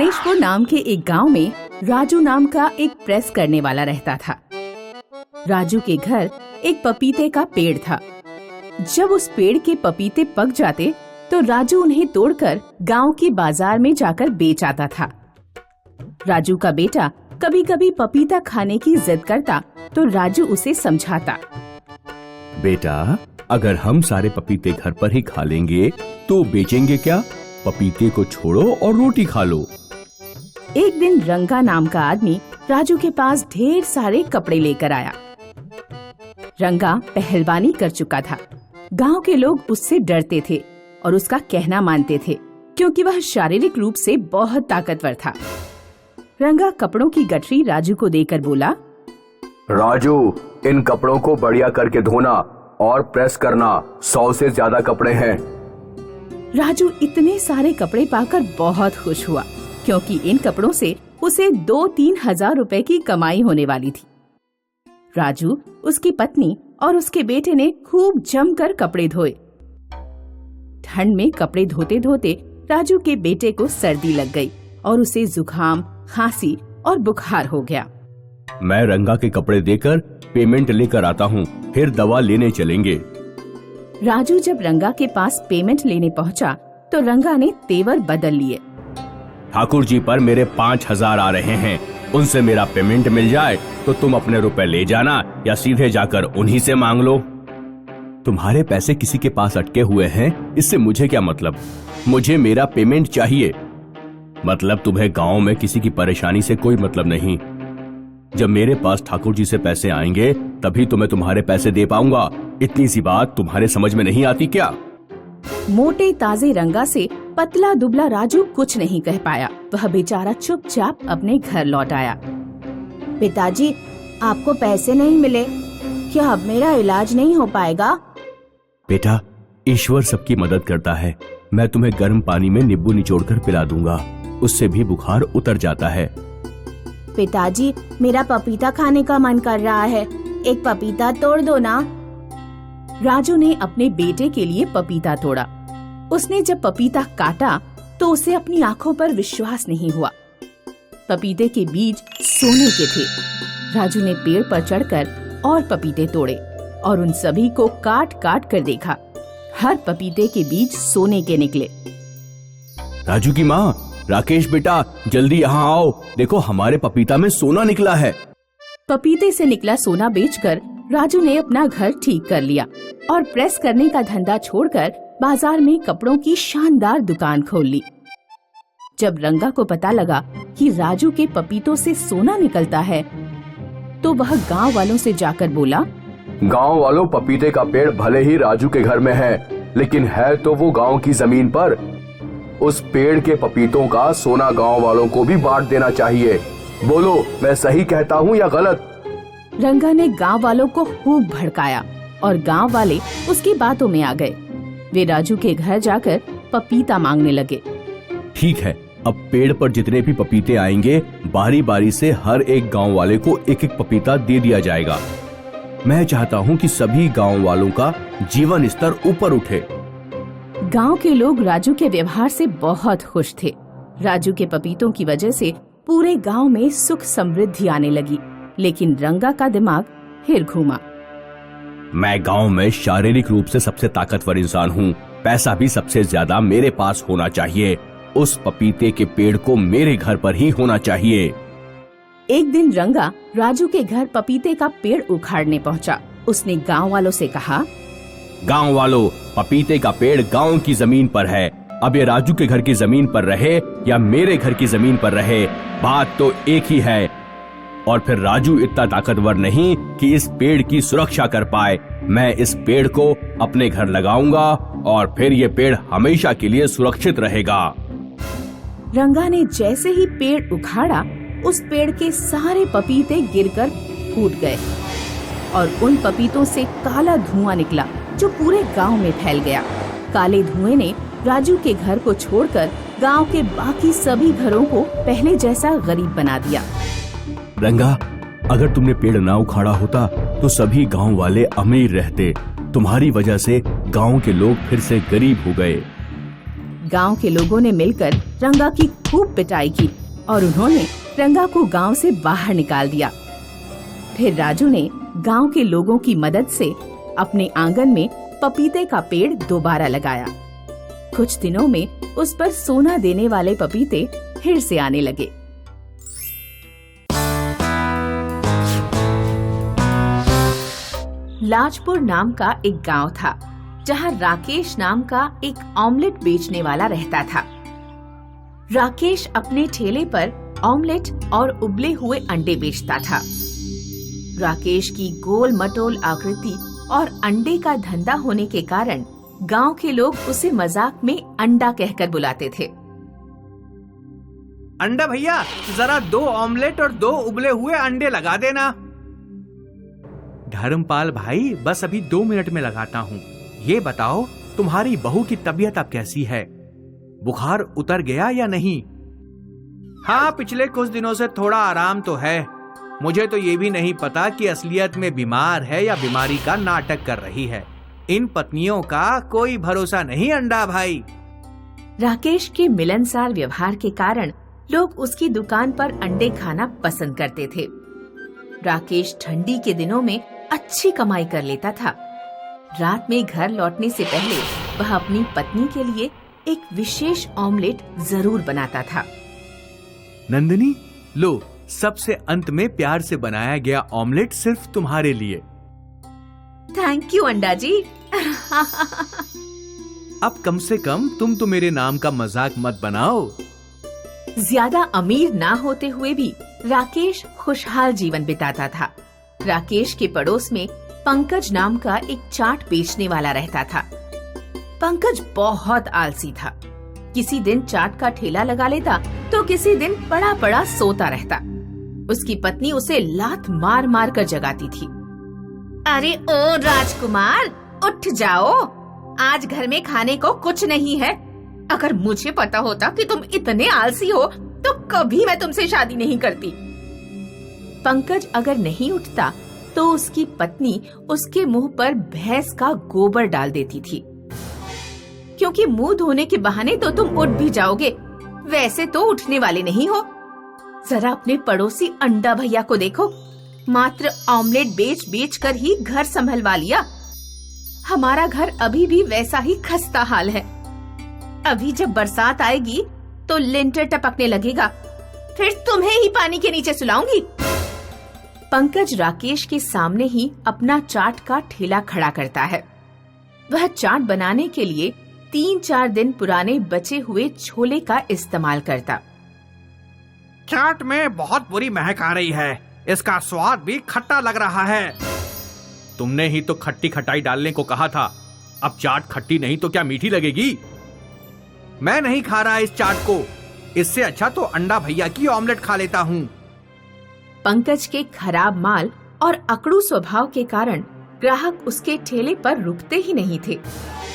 गणेशपुर नाम के एक गांव में राजू नाम का एक प्रेस करने वाला रहता था। राजू के घर एक पपीते का पेड़ था। जब उस पेड़ के पपीते पक जाते तो राजू उन्हें तोड़कर गांव की बाजार में जाकर बेच आता था। राजू का बेटा कभी कभी पपीता खाने की जिद करता तो राजू उसे समझाता। बेटा, अगर हम सारे पपीते घर पर ही खा लेंगे तो बेचेंगे क्या? पपीते को छोड़ो और रोटी खा लो। एक दिन रंगा नाम का आदमी राजू के पास ढेर सारे कपड़े लेकर आया। रंगा पहलवानी कर चुका था। गांव के लोग उससे डरते थे और उसका कहना मानते थे क्योंकि वह शारीरिक रूप से बहुत ताकतवर था। रंगा कपड़ों की गठरी राजू को देकर बोला, राजू, इन कपड़ों को बढ़िया करके धोना और प्रेस करना। 100 से ज्यादा कपड़े हैं। राजू इतने सारे कपड़े पाकर बहुत खुश हुआ क्योंकि इन कपड़ों से उसे 2-3 हजार रुपए की कमाई होने वाली थी। राजू, उसकी पत्नी और उसके बेटे ने खूब जमकर कपड़े धोए। ठंड में कपड़े धोते धोते राजू के बेटे को सर्दी लग गई और उसे जुकाम, खांसी और बुखार हो गया। मैं रंगा के कपड़े देकर पेमेंट लेकर आता हूँ, फिर दवा लेने चलेंगे। राजू जब रंगा के पास पेमेंट लेने पहुँचा तो रंगा ने तेवर बदल लिए। ठाकुर जी पर मेरे 5,000 आ रहे हैं, उनसे मेरा पेमेंट मिल जाए तो तुम अपने रुपए ले जाना या सीधे जाकर उन्हीं से मांग लो। तुम्हारे पैसे किसी के पास अटके हुए हैं, इससे मुझे क्या मतलब? मुझे मेरा पेमेंट चाहिए। मतलब तुम्हें गांव में किसी की परेशानी से कोई मतलब नहीं। जब मेरे पास ठाकुर जी से पैसे आएंगे तभी तो मैं तुम्हारे पैसे दे पाऊंगा। इतनी सी बात तुम्हारे समझ में नहीं आती क्या? मोटे ताजे रंगा से पतला दुबला राजू कुछ नहीं कह पाया। वह बेचारा चुपचाप अपने घर लौट आया। पिताजी, आपको पैसे नहीं मिले, क्या अब मेरा इलाज नहीं हो पाएगा? बेटा, ईश्वर सबकी मदद करता है। मैं तुम्हें गर्म पानी में नींबू निचोड़कर पिला दूंगा, उससे भी बुखार उतर जाता है। पिताजी, मेरा पपीता खाने का मन कर रहा है, एक पपीता तोड़ दो ना। राजू ने अपने बेटे के लिए पपीता तोड़ा। उसने जब पपीता काटा तो उसे अपनी आंखों पर विश्वास नहीं हुआ। पपीते के बीज सोने के थे। राजू ने पेड़ पर चढ़कर और पपीते तोड़े और उन सभी को काट काट कर देखा। हर पपीते के बीज सोने के निकले। राजू की माँ, राकेश बेटा, जल्दी यहाँ आओ, देखो हमारे पपीता में सोना निकला है। पपीते से निकला सोना बेचकर राजू ने अपना घर ठीक कर लिया और प्रेस करने का धंधा छोड़कर बाजार में कपड़ों की शानदार दुकान खोल ली। जब रंगा को पता लगा कि राजू के पपीतों से सोना निकलता है तो वह गांव वालों से जाकर बोला, गांव वालों, पपीते का पेड़ भले ही राजू के घर में है, लेकिन है तो वो गांव की जमीन पर। उस पेड़ के पपीतों का सोना गांव वालों को भी बांट देना चाहिए। बोलो, मैं सही कहता हूँ या गलत? रंगा ने गांव वालों को खूब भड़काया और गांव वाले उसकी बातों में आ गए। वे राजू के घर जाकर पपीता मांगने लगे। ठीक है, अब पेड़ पर जितने भी पपीते आएंगे बारी बारी से हर एक गांव वाले को एक एक पपीता दे दिया जाएगा। मैं चाहता हूं कि सभी गांव वालों का जीवन स्तर ऊपर उठे। गांव के लोग राजू के व्यवहार से बहुत खुश थे। राजू के पपीतों की वजह से पूरे गांव में सुख समृद्धि आने लगी, लेकिन रंगा का दिमाग फिर घूमा। मैं गांव में शारीरिक रूप से सबसे ताकतवर इंसान हूँ, पैसा भी सबसे ज्यादा मेरे पास होना चाहिए। उस पपीते के पेड़ को मेरे घर पर ही होना चाहिए। एक दिन रंगा राजू के घर पपीते का पेड़ उखाड़ने पहुंचा। उसने गांव वालों से कहा, गांव वालों, पपीते का पेड़ गांव की जमीन पर है। अब ये राजू के घर की जमीन पर रहे या मेरे घर की जमीन पर रहे, बात तो एक ही है। और फिर राजू इतना ताकतवर नहीं कि इस पेड़ की सुरक्षा कर पाए। मैं इस पेड़ को अपने घर लगाऊंगा और फिर ये पेड़ हमेशा के लिए सुरक्षित रहेगा। रंगा ने जैसे ही पेड़ उखाड़ा, उस पेड़ के सारे पपीते गिरकर फूट गए और उन पपीतों से काला धुआं निकला जो पूरे गांव में फैल गया। काले धुएं ने राजू के घर को छोड़कर गांव के बाकी सभी घरों को पहले जैसा गरीब बना दिया। रंगा, अगर तुमने पेड़ ना उखाड़ा होता तो सभी गांव वाले अमीर रहते। तुम्हारी वजह से गांव के लोग फिर से गरीब हो गए। गांव के लोगों ने मिलकर रंगा की खूब पिटाई की और उन्होंने रंगा को गांव से बाहर निकाल दिया। फिर राजू ने गांव के लोगों की मदद से अपने आंगन में पपीते का पेड़ दोबारा लगाया। कुछ दिनों में उस पर सोना देने वाले पपीते फिर से आने लगे। लाजपुर नाम का एक गांव था, जहां राकेश नाम का एक ऑमलेट बेचने वाला रहता था। राकेश अपने ठेले पर ऑमलेट और उबले हुए अंडे बेचता था। राकेश की गोल मटोल आकृति और अंडे का धंधा होने के कारण गांव के लोग उसे मजाक में अंडा कहकर बुलाते थे। अंडा भैया, जरा 2 ऑमलेट और 2 उबले हुए अंडे लगा देना। धर्मपाल भाई, बस अभी 2 मिनट में लगाता हूँ। ये बताओ, तुम्हारी बहू की तबीयत अब कैसी है? बुखार उतर गया या नहीं? हाँ, पिछले कुछ दिनों से थोड़ा आराम तो है। मुझे तो ये भी नहीं पता कि असलियत में बीमार है या बीमारी का नाटक कर रही है। इन पत्नियों का कोई भरोसा नहीं अंडा भाई। राकेश के मिलनसार व्यवहार के कारण लोग उसकी दुकान पर अंडे खाना पसंद करते थे। राकेश ठंडी के दिनों में अच्छी कमाई कर लेता था। रात में घर लौटने से पहले वह अपनी पत्नी के लिए एक विशेष ऑमलेट जरूर बनाता था। नंदिनी, लो, सबसे अंत में प्यार से बनाया गया ऑमलेट सिर्फ तुम्हारे लिए। थैंक यू अंडा जी। अब कम से कम तुम तो मेरे नाम का मजाक मत बनाओ। ज्यादा अमीर ना होते हुए भी राकेश खुशहाल जीवन बिताता था। राकेश के पड़ोस में पंकज नाम का एक चाट बेचने वाला रहता था। पंकज बहुत आलसी था। किसी दिन चाट का ठेला लगा लेता तो किसी दिन पड़ा पड़ा सोता रहता। उसकी पत्नी उसे लात मार मार कर जगाती थी। अरे ओ राजकुमार, उठ जाओ, आज घर में खाने को कुछ नहीं है। अगर मुझे पता होता कि तुम इतने आलसी हो तो कभी मैं तुमसे शादी नहीं करती। पंकज अगर नहीं उठता तो उसकी पत्नी उसके मुंह पर भैंस का गोबर डाल देती थी, क्योंकि मुंह धोने के बहाने तो तुम उठ भी जाओगे, वैसे तो उठने वाले नहीं हो। जरा अपने पड़ोसी अंडा भैया को देखो, मात्र ऑमलेट बेच बेच कर ही घर संभलवा लिया। हमारा घर अभी भी वैसा ही खस्ता हाल है। अभी जब बरसात आएगी तो लिंटर टपकने लगेगा, फिर तुम्हें ही पानी के नीचे सुलाऊंगी। पंकज राकेश के सामने ही अपना चाट का ठेला खड़ा करता है। वह चाट बनाने के लिए 3-4 दिन पुराने बचे हुए छोले का इस्तेमाल करता। चाट में बहुत बुरी महक आ रही है, इसका स्वाद भी खट्टा लग रहा है। तुमने ही तो खट्टी खटाई डालने को कहा था, अब चाट खट्टी नहीं तो क्या मीठी लगेगी? मैं नहीं खा रहा इस चाट को, इससे अच्छा तो अंडा भैया की ऑमलेट खा लेता हूँ। पंकज के खराब माल और अकड़ू स्वभाव के कारण ग्राहक उसके ठेले पर रुकते ही नहीं थे।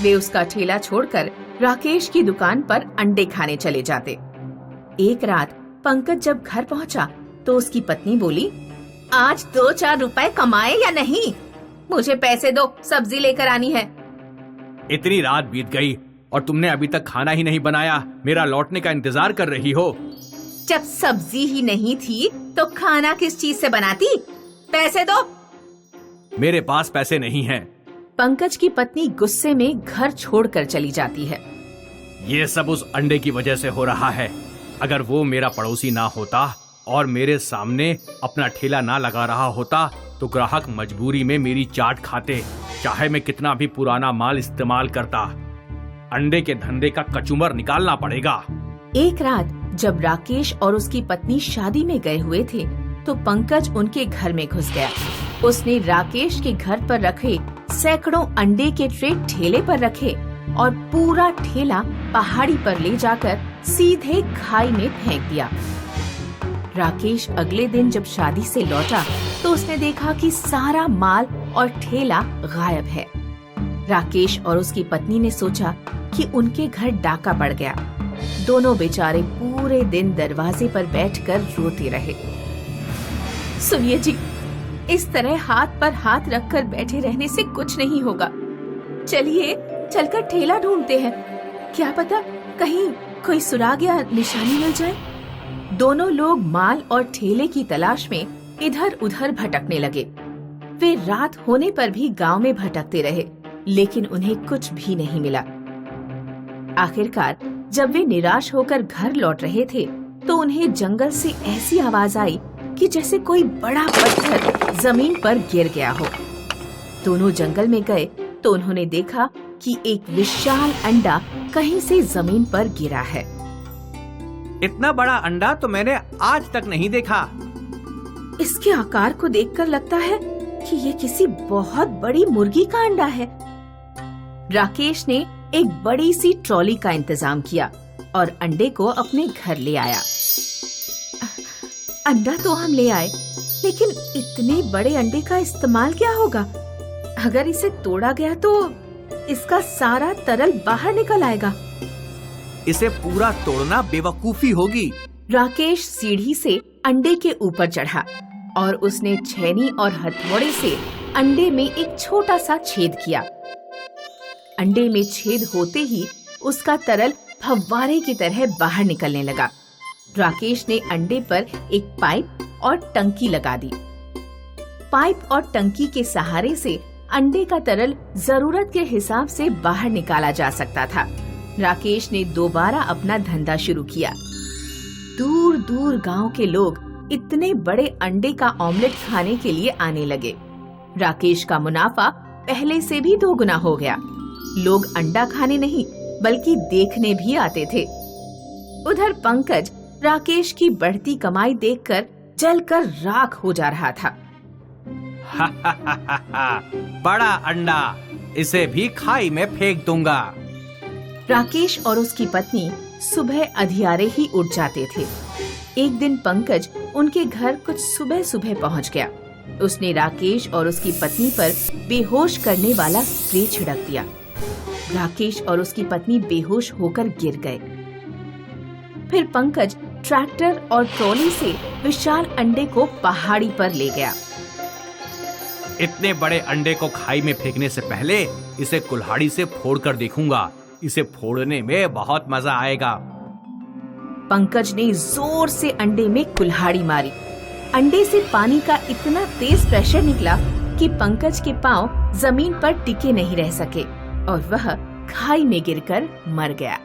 वे उसका ठेला छोड़कर राकेश की दुकान पर अंडे खाने चले जाते। एक रात पंकज जब घर पहुंचा तो उसकी पत्नी बोली, आज 2-4 रुपए कमाए या नहीं? मुझे पैसे दो, सब्जी लेकर आनी है। इतनी रात बीत गई और तुमने अभी तक खाना ही नहीं बनाया, मेरा लौटने का इंतजार कर रही हो। जब सब्जी ही नहीं थी तो खाना किस चीज से बनाती? पैसे दो। मेरे पास पैसे नहीं हैं। पंकज की पत्नी गुस्से में घर छोड़कर चली जाती है। ये सब उस अंडे की वजह से हो रहा है। अगर वो मेरा पड़ोसी ना होता और मेरे सामने अपना ठेला ना लगा रहा होता तो ग्राहक मजबूरी में मेरी चाट खाते, चाहे मैं कितना भी पुराना माल इस्तेमाल करता। अंडे के धंधे का कचूमर निकालना पड़ेगा। एक रात जब राकेश और उसकी पत्नी शादी में गए हुए थे तो पंकज उनके घर में घुस गया। उसने राकेश के घर पर रखे सैकड़ों अंडे के ट्रे ठेले पर रखे और पूरा ठेला पहाड़ी पर ले जाकर सीधे खाई में फेंक दिया। राकेश अगले दिन जब शादी से लौटा तो उसने देखा कि सारा माल और ठेला गायब है। राकेश और उसकी पत्नी ने सोचा कि उनके घर डाका पड़ गया। दोनों बेचारे पूरे दिन दरवाजे पर बैठकर रोते रहे। सुनिए जी, इस तरह हाथ पर हाथ रखकर बैठे रहने से कुछ नहीं होगा। चलिए चलकर ठेला ढूंढते हैं, क्या पता कहीं कोई सुराग या निशानी मिल जाए। दोनों लोग माल और ठेले की तलाश में इधर उधर भटकने लगे। वे रात होने पर भी गांव में भटकते रहे, लेकिन उन्हें कुछ भी नहीं मिला। आखिरकार जब वे निराश होकर घर लौट रहे थे तो उन्हें जंगल से ऐसी आवाज आई कि जैसे कोई बड़ा पत्थर जमीन पर गिर गया हो। दोनों जंगल में गए तो उन्होंने देखा कि एक विशाल अंडा कहीं से जमीन पर गिरा है। इतना बड़ा अंडा तो मैंने आज तक नहीं देखा। इसके आकार को देखकर लगता है कि ये किसी बहुत बड़ी मुर्गी का अंडा है। राकेश ने एक बड़ी सी ट्रॉली का इंतजाम किया और अंडे को अपने घर ले आया। अंडा तो हम ले आए, लेकिन इतने बड़े अंडे का इस्तेमाल क्या होगा? अगर इसे तोड़ा गया तो इसका सारा तरल बाहर निकल आएगा। इसे पूरा तोड़ना बेवकूफी होगी। राकेश सीढ़ी से अंडे के ऊपर चढ़ा और उसने छेनी और हथौड़े से अंडे में एक छोटा सा छेद किया। अंडे में छेद होते ही उसका तरल फव्वारे की तरह बाहर निकलने लगा। राकेश ने अंडे पर एक पाइप और टंकी लगा दी। पाइप और टंकी के सहारे से अंडे का तरल जरूरत के हिसाब से बाहर निकाला जा सकता था। राकेश ने दोबारा अपना धंधा शुरू किया। दूर दूर गांव के लोग इतने बड़े अंडे का ऑमलेट खाने के लिए आने लगे। राकेश का मुनाफा पहले से भी 2 गुना हो गया। लोग अंडा खाने नहीं बल्कि देखने भी आते थे। उधर पंकज राकेश की बढ़ती कमाई देखकर जलकर राख हो जा रहा था। बड़ा अंडा, इसे भी खाई में फेंक दूंगा। राकेश और उसकी पत्नी सुबह अधियारे ही उठ जाते थे। एक दिन पंकज उनके घर कुछ सुबह सुबह पहुंच गया। उसने राकेश और उसकी पत्नी पर बेहोश करने वाला स्प्रे छिड़क दिया। राकेश और उसकी पत्नी बेहोश होकर गिर गए। फिर पंकज ट्रैक्टर और ट्रॉली से विशाल अंडे को पहाड़ी पर ले गया। इतने बड़े अंडे को खाई में फेंकने से पहले इसे कुल्हाड़ी से फोड़कर देखूंगा। इसे फोड़ने में बहुत मजा आएगा। पंकज ने जोर से अंडे में कुल्हाड़ी मारी। अंडे से पानी का इतना तेज प्रेशर निकला कि पंकज के पांव जमीन पर टिके नहीं रह सके और वह खाई में गिरकर मर गया।